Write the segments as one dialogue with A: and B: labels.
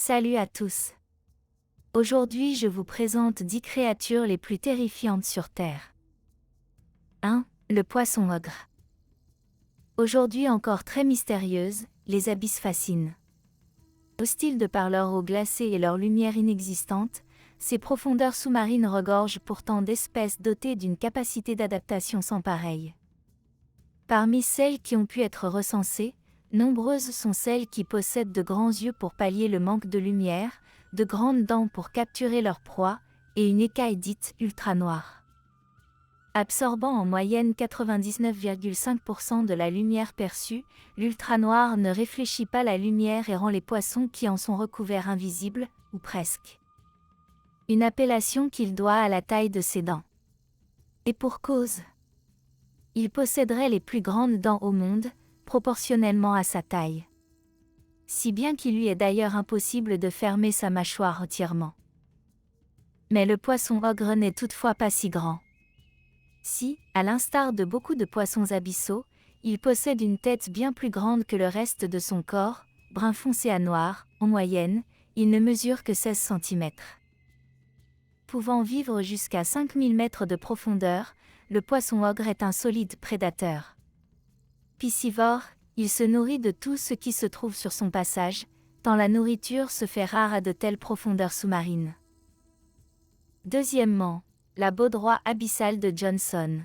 A: Salut à tous. Aujourd'hui je vous présente 10 créatures les plus terrifiantes sur Terre. 1. Le poisson ogre. Aujourd'hui encore très mystérieuse, les abysses fascinent. Hostiles de par leur eau glacée et leur lumière inexistante, ces profondeurs sous-marines regorgent pourtant d'espèces dotées d'une capacité d'adaptation sans pareille. Parmi celles qui ont pu être recensées, nombreuses sont celles qui possèdent de grands yeux pour pallier le manque de lumière, de grandes dents pour capturer leur proie, et une écaille dite ultra-noire. Absorbant en moyenne 99,5% de la lumière perçue, l'ultra-noir ne réfléchit pas la lumière et rend les poissons qui en sont recouverts invisibles, ou presque. Une appellation qu'il doit à la taille de ses dents. Et pour cause. Il posséderait les plus grandes dents au monde, proportionnellement à sa taille. Si bien qu'il lui est d'ailleurs impossible de fermer sa mâchoire entièrement. Mais le poisson ogre n'est toutefois pas si grand. Si, à l'instar de beaucoup de poissons abyssaux, il possède une tête bien plus grande que le reste de son corps, brun foncé à noir, en moyenne, il ne mesure que 16 cm. Pouvant vivre jusqu'à 5000 mètres de profondeur, le poisson ogre est un solide prédateur. Piscivore, il se nourrit de tout ce qui se trouve sur son passage, tant la nourriture se fait rare à de telles profondeurs sous-marines. Deuxièmement, la baudroie abyssale de Johnson.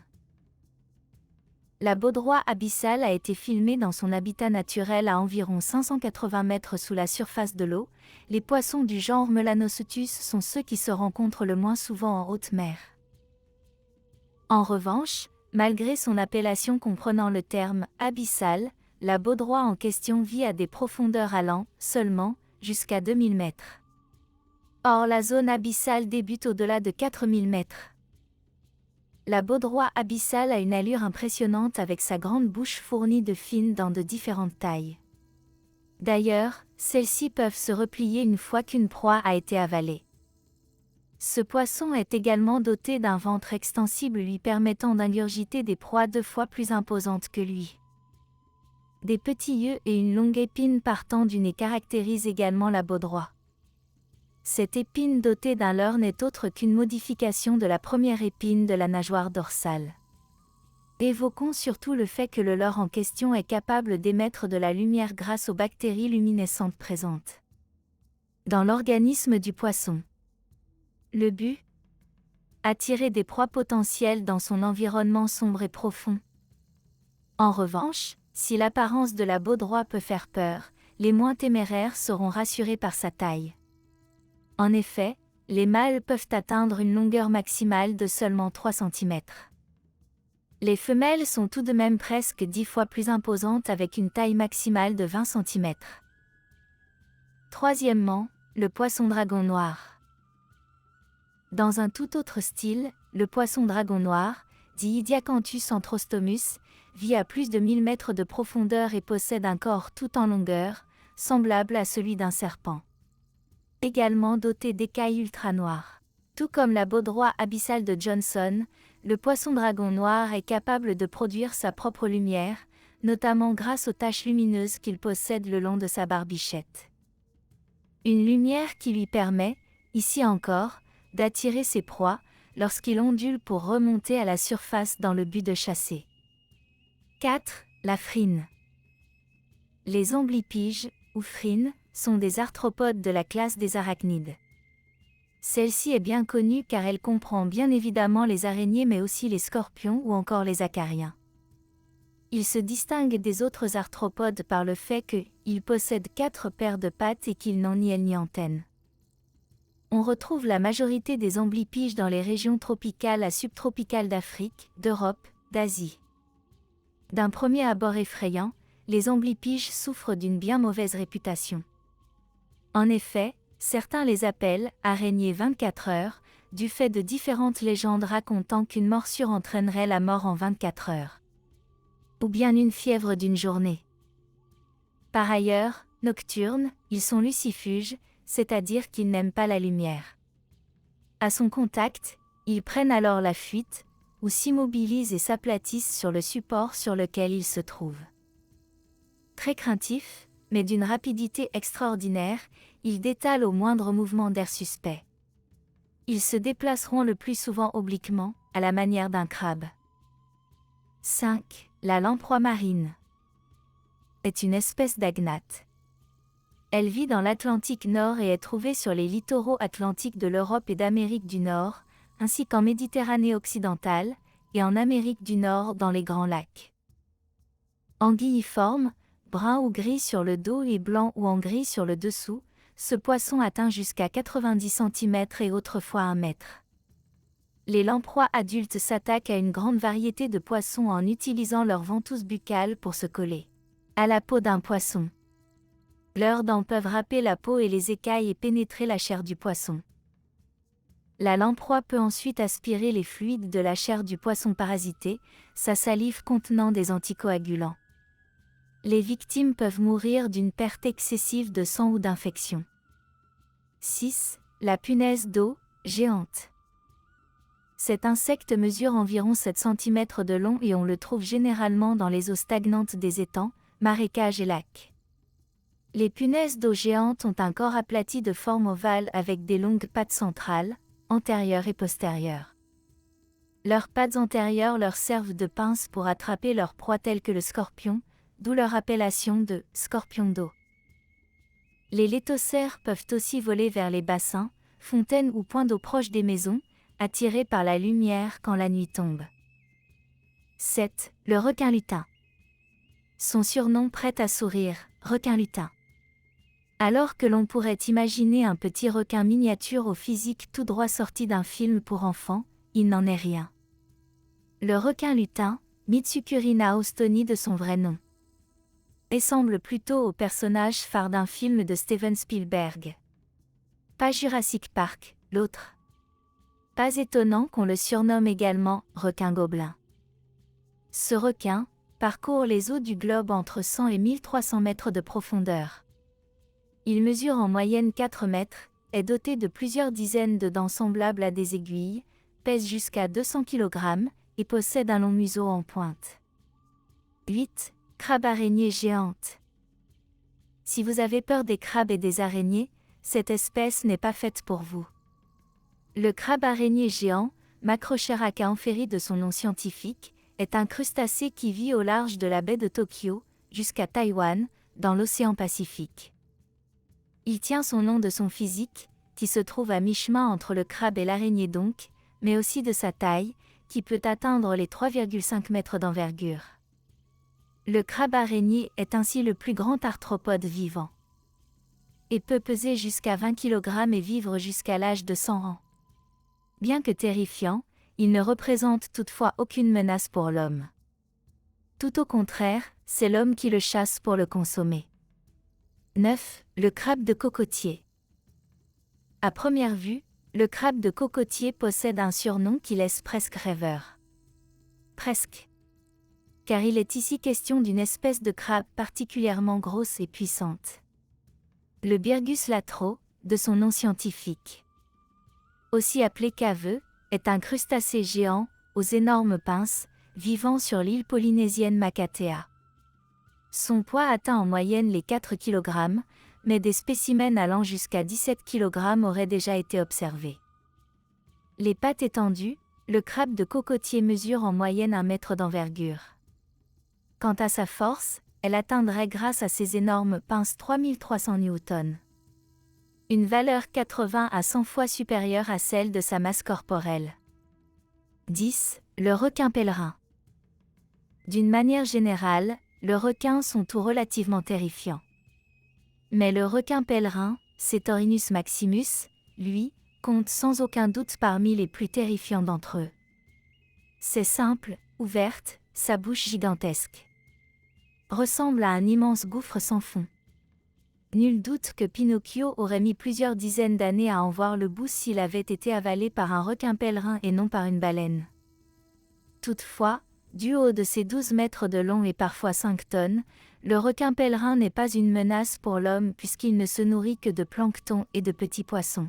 A: La baudroie abyssale a été filmée dans son habitat naturel à environ 580 mètres sous la surface de l'eau. Les poissons du genre Melanocetus sont ceux qui se rencontrent le moins souvent en haute mer. En revanche, malgré son appellation comprenant le terme « abyssal », la baudroie en question vit à des profondeurs allant, seulement, jusqu'à 2000 mètres. Or la zone abyssale débute au-delà de 4000 mètres. La baudroie abyssale a une allure impressionnante avec sa grande bouche fournie de fines dents de différentes tailles. D'ailleurs, celles-ci peuvent se replier une fois qu'une proie a été avalée. Ce poisson est également doté d'un ventre extensible lui permettant d'ingurgiter des proies 2 fois plus imposantes que lui. Des petits yeux et une longue épine partant du nez caractérisent également la baudroie. Cette épine dotée d'un leurre n'est autre qu'une modification de la première épine de la nageoire dorsale. Évoquons surtout le fait que le leurre en question est capable d'émettre de la lumière grâce aux bactéries luminescentes présentes dans l'organisme du poisson. Le but ? Attirer des proies potentielles dans son environnement sombre et profond. En revanche, si l'apparence de la baudroie peut faire peur, les moins téméraires seront rassurés par sa taille. En effet, les mâles peuvent atteindre une longueur maximale de seulement 3 cm. Les femelles sont tout de même presque 10 fois plus imposantes avec une taille maximale de 20 cm. Troisièmement, le poisson dragon noir. Dans un tout autre style, le poisson dragon noir, dit Idiacanthus anthrostomus, vit à plus de 1000 mètres de profondeur et possède un corps tout en longueur, semblable à celui d'un serpent. Également doté d'écailles ultra-noires. Tout comme la baudroie abyssale de Johnson, le poisson dragon noir est capable de produire sa propre lumière, notamment grâce aux taches lumineuses qu'il possède le long de sa barbichette. Une lumière qui lui permet, ici encore, d'attirer ses proies, lorsqu'il ondule pour remonter à la surface dans le but de chasser. 4. La frine. Les amblypyges, ou frines, sont des arthropodes de la classe des arachnides. Celle-ci est bien connue car elle comprend bien évidemment les araignées mais aussi les scorpions ou encore les acariens. Il se distingue des autres arthropodes par le fait qu'ils possèdent 4 paires de pattes et qu'ils n'ont ni aile ni antenne. On retrouve la majorité des amblypyges dans les régions tropicales à subtropicales d'Afrique, d'Europe, d'Asie. D'un premier abord effrayant, les amblypyges souffrent d'une bien mauvaise réputation. En effet, certains les appellent « araignées 24 heures », du fait de différentes légendes racontant qu'une morsure entraînerait la mort en 24 heures. Ou bien une fièvre d'une journée. Par ailleurs, nocturnes, ils sont lucifuges, c'est-à-dire qu'ils n'aiment pas la lumière. À son contact, ils prennent alors la fuite, ou s'immobilisent et s'aplatissent sur le support sur lequel ils se trouvent. Très craintifs, mais d'une rapidité extraordinaire, ils détalent au moindre mouvement d'air suspect. Ils se déplaceront le plus souvent obliquement, à la manière d'un crabe. 5. La lamproie marine est une espèce d'agnate. Elle vit dans l'Atlantique Nord et est trouvée sur les littoraux atlantiques de l'Europe et d'Amérique du Nord, ainsi qu'en Méditerranée occidentale, et en Amérique du Nord dans les Grands Lacs. Anguilliforme, brun ou gris sur le dos et blanc ou en gris sur le dessous, ce poisson atteint jusqu'à 90 cm et autrefois 1 mètre. Les lamproies adultes s'attaquent à une grande variété de poissons en utilisant leur ventouse buccale pour se coller à la peau d'un poisson. Leurs dents peuvent râper la peau et les écailles et pénétrer la chair du poisson. La lamproie peut ensuite aspirer les fluides de la chair du poisson parasité, sa salive contenant des anticoagulants. Les victimes peuvent mourir d'une perte excessive de sang ou d'infection. 6. La punaise d'eau, géante. Cet insecte mesure environ 7 cm de long et on le trouve généralement dans les eaux stagnantes des étangs, marécages et lacs. Les punaises d'eau géantes ont un corps aplati de forme ovale avec des longues pattes centrales, antérieures et postérieures. Leurs pattes antérieures leur servent de pinces pour attraper leurs proies telles que le scorpion, d'où leur appellation de « scorpion d'eau ». Les léthocères peuvent aussi voler vers les bassins, fontaines ou points d'eau proches des maisons, attirés par la lumière quand la nuit tombe. 7. Le requin lutin. Son surnom prête à sourire, requin lutin. Alors que l'on pourrait imaginer un petit requin miniature au physique tout droit sorti d'un film pour enfants, il n'en est rien. Le requin lutin, Mitsukurina Austoni de son vrai nom, ressemble plutôt au personnage phare d'un film de Steven Spielberg. Pas Jurassic Park, l'autre. Pas étonnant qu'on le surnomme également requin gobelin. Ce requin parcourt les eaux du globe entre 100 et 1300 mètres de profondeur. Il mesure en moyenne 4 mètres, est doté de plusieurs dizaines de dents semblables à des aiguilles, pèse jusqu'à 200 kg et possède un long museau en pointe. 8. Crabe araignée géante. Si vous avez peur des crabes et des araignées, cette espèce n'est pas faite pour vous. Le crabe araignée géant, Macrocheraca amphéri de son nom scientifique, est un crustacé qui vit au large de la baie de Tokyo, jusqu'à Taïwan, dans l'océan Pacifique. Il tient son nom de son physique, qui se trouve à mi-chemin entre le crabe et l'araignée donc, mais aussi de sa taille, qui peut atteindre les 3,5 mètres d'envergure. Le crabe araignée est ainsi le plus grand arthropode vivant. Et peut peser jusqu'à 20 kg et vivre jusqu'à l'âge de 100 ans. Bien que terrifiant, il ne représente toutefois aucune menace pour l'homme. Tout au contraire, c'est l'homme qui le chasse pour le consommer. 9. Le crabe de cocotier. À première vue, le crabe de cocotier possède un surnom qui laisse presque rêveur. Presque. Car il est ici question d'une espèce de crabe particulièrement grosse et puissante. Le Birgus latro, de son nom scientifique. Aussi appelé caveux, est un crustacé géant, aux énormes pinces, vivant sur l'île polynésienne Makatea. Son poids atteint en moyenne les 4 kg, mais des spécimens allant jusqu'à 17 kg auraient déjà été observés. Les pattes étendues, le crabe de cocotier mesure en moyenne 1 mètre d'envergure. Quant à sa force, elle atteindrait grâce à ses énormes pinces 3300 Newton. Une valeur 80 à 100 fois supérieure à celle de sa masse corporelle. 10. Le requin pèlerin. D'une manière générale, les requins sont tout relativement terrifiants. Mais le requin pèlerin, Cetorinus maximus, lui, compte sans aucun doute parmi les plus terrifiants d'entre eux. C'est simple, ouverte, sa bouche gigantesque ressemble à un immense gouffre sans fond. Nul doute que Pinocchio aurait mis plusieurs dizaines d'années à en voir le bout s'il avait été avalé par un requin pèlerin et non par une baleine. Toutefois, du haut de ses 12 mètres de long et parfois 5 tonnes, le requin pèlerin n'est pas une menace pour l'homme puisqu'il ne se nourrit que de plancton et de petits poissons.